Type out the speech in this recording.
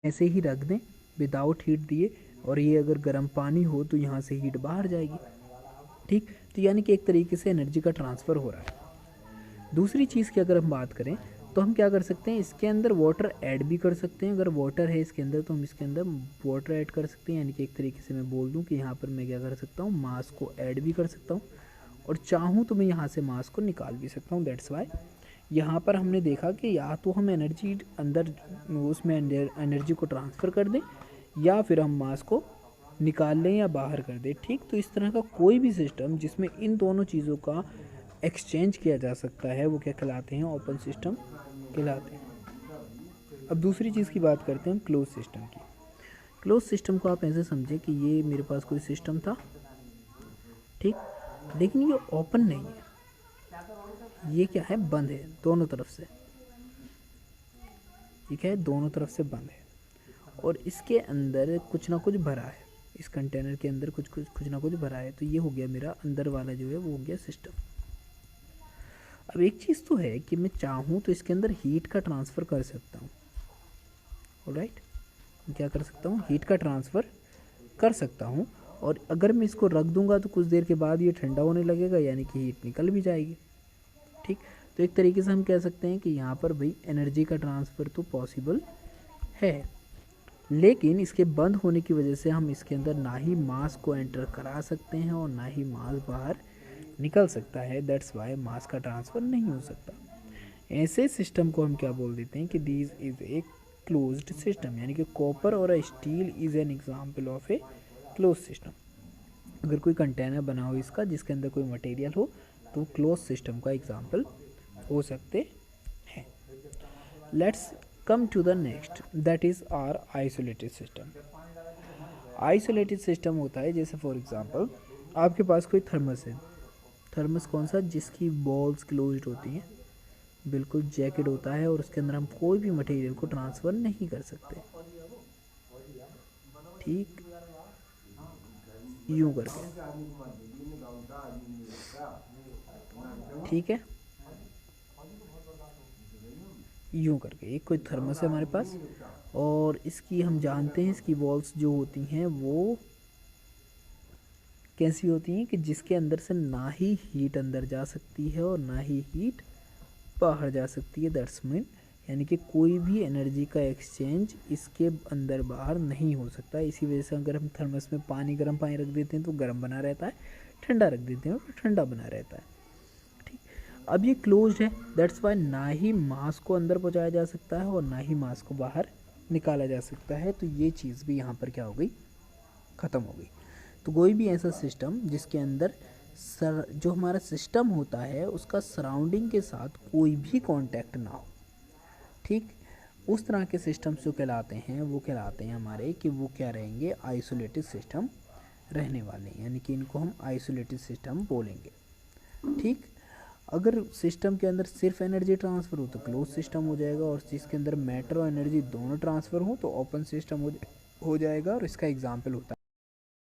ऐसे ही रख दें विदाउट हीट दिए, और ये अगर गर्म पानी हो तो यहाँ से हीट बाहर जाएगी। ठीक, तो यानी कि एक तरीके से एनर्जी का ट्रांसफ़र हो रहा है। दूसरी चीज़ की अगर हम बात करें तो हम क्या कर सकते हैं, इसके अंदर वाटर ऐड भी कर सकते हैं। अगर वाटर है इसके अंदर तो हम इसके अंदर वाटर ऐड कर सकते हैं, यानी कि एक तरीके से मैं बोल दूं कि यहाँ पर मैं क्या कर सकता हूँ, मास को ऐड भी कर सकता हूँ, और चाहूँ तो मैं यहाँ से मास को निकाल भी सकता हूँ। दैट्स वाई यहाँ पर हमने देखा कि या तो हम एनर्जी अंदर उसमें एनर्जी को ट्रांसफ़र कर दें, या फिर हम मास को निकाल लें या बाहर कर दें। ठीक, तो इस तरह का कोई भी सिस्टम जिसमें इन दोनों चीज़ों का एक्सचेंज किया जा सकता है वो क्या कहलाते हैं, ओपन सिस्टम कहलाते हैं। अब दूसरी चीज़ की बात करते हैं हम क्लोज सिस्टम की। क्लोज सिस्टम को आप ऐसे समझें कि ये मेरे पास कोई सिस्टम था, ठीक, लेकिन ये ओपन नहीं है, ये क्या है, बंद है दोनों तरफ से। ये क्या है, दोनों तरफ से बंद है, और इसके अंदर कुछ ना कुछ भरा है, इस कंटेनर के अंदर कुछ ना कुछ भरा है। तो ये हो गया मेरा अंदर वाला जो है वो हो गया सिस्टम। अब एक चीज़ तो है कि मैं चाहूँ तो इसके अंदर हीट का ट्रांसफ़र कर सकता हूँ। ऑलराइट, मैं क्या कर सकता हूँ, हीट का ट्रांसफ़र कर सकता हूँ, और अगर मैं इसको रख दूंगा तो कुछ देर के बाद ये ठंडा होने लगेगा, यानी कि हीट निकल भी जाएगी। ठीक, तो एक तरीके से हम कह सकते हैं कि यहाँ पर भाई एनर्जी का ट्रांसफ़र तो पॉसिबल है, लेकिन इसके बंद होने की वजह से हम इसके अंदर ना ही मास को एंटर करा सकते हैं और ना ही मास बाहर निकल सकता है। दैट्स वाई मास का ट्रांसफ़र नहीं हो सकता। ऐसे सिस्टम को हम क्या बोल देते हैं कि this is a closed system, यानी कि कॉपर और steel is an example of A close system. अगर कोई कंटेनर बना हो इसका जिसके अंदर कोई मटेरियल हो तो क्लोज सिस्टम का एग्जाम्पल हो सकते हैं। Let's come to the next, that is our isolated system. Isolated system होता है जैसे फॉर एग्जांपल आपके पास कोई थर्मस है। थर्मस कौन सा, जिसकी बॉल्स क्लोज्ड होती हैं, बिल्कुल जैकेट होता है, और उसके अंदर हम कोई भी मटेरियल को ट्रांसफ़र नहीं कर सकते। ठीक, यूँ करके, ठीक है, यूँ करके एक कोई थर्मस है हमारे पास, और इसकी हम जानते हैं इसकी वॉल्स जो होती हैं वो कैसी होती हैं कि जिसके अंदर से ना ही हीट अंदर जा सकती है और ना ही हीट बाहर जा सकती है। दैट्स मीन, यानी कि कोई भी एनर्जी का एक्सचेंज इसके अंदर बाहर नहीं हो सकता। इसी वजह से अगर हम थर्मस में पानी, गर्म पानी रख देते हैं तो गर्म बना रहता है, ठंडा रख देते हैं तो ठंडा बना रहता है। ठीक, अब ये क्लोज्ड है, दैट्स वाई ना ही मास को अंदर पहुंचाया जा सकता है और ना ही मास को बाहर निकाला जा सकता है। तो ये चीज़ भी यहाँ पर क्या हो गई, ख़त्म हो गई। तो कोई भी ऐसा सिस्टम जिसके अंदर जो हमारा सिस्टम होता है उसका सराउंडिंग के साथ कोई भी कांटेक्ट ना हो, ठीक, उस तरह के सिस्टम्स जो कहलाते हैं वो कहलाते हैं हमारे कि वो क्या रहेंगे, आइसोलेटेड सिस्टम रहने वाले हैं, यानी कि इनको हम आइसोलेटेड सिस्टम बोलेंगे। ठीक, अगर सिस्टम के अंदर सिर्फ एनर्जी ट्रांसफ़र हो तो क्लोज सिस्टम हो जाएगा, और जिसके अंदर मैटर और एनर्जी दोनों ट्रांसफ़र हो तो ओपन सिस्टम हो जाएगा। और इसका एग्जाम्पल होता है